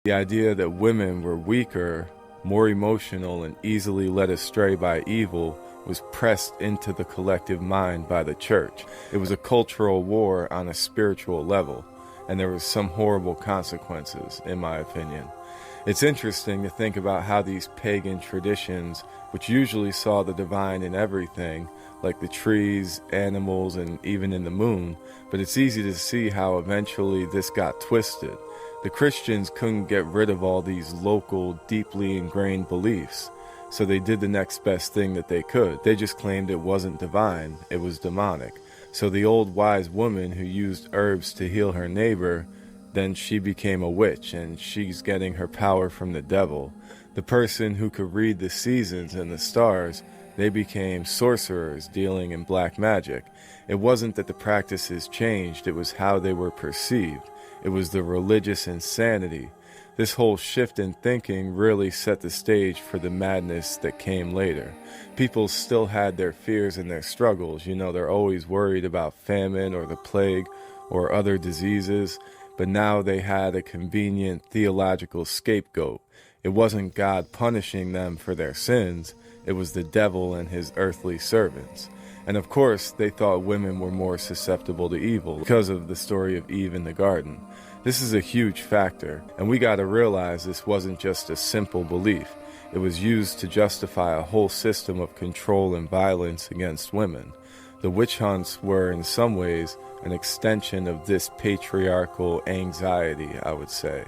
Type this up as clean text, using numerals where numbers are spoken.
The idea that women were weaker, more emotional, and easily led astray by evil was pressed into the collective mind by the church. It was a cultural war on a spiritual level, and there was some horrible consequences, in my opinion. It's interesting to think about how these pagan traditions, which usually saw the divine in everything, like the trees, animals, and even in the moon, but it's easy to see how eventually this got twisted. The Christians couldn't get rid of all these local, deeply ingrained beliefs, so they did the next best thing that they could. They just claimed it wasn't divine, it was demonic. So the old wise woman who used herbs to heal her neighbor, then she became a witch, and she's getting her power from the devil. The person who could read the seasons and the stars, they became sorcerers dealing in black magic. It wasn't that the practices changed, it was how they were perceived. It was the religious insanity. This whole shift in thinking really set the stage for the madness that came later. People still had their fears and their struggles. They're always worried about famine or the plague or other diseases, but now they had a convenient theological scapegoat. It wasn't God punishing them for their sins, it was the devil and his earthly servants. And of course, they thought women were more susceptible to evil because of the story of Eve in the garden. This is a huge factor, and we gotta realize this wasn't just a simple belief. It was used to justify a whole system of control and violence against women. The witch hunts were, in some ways, an extension of this patriarchal anxiety, I would say.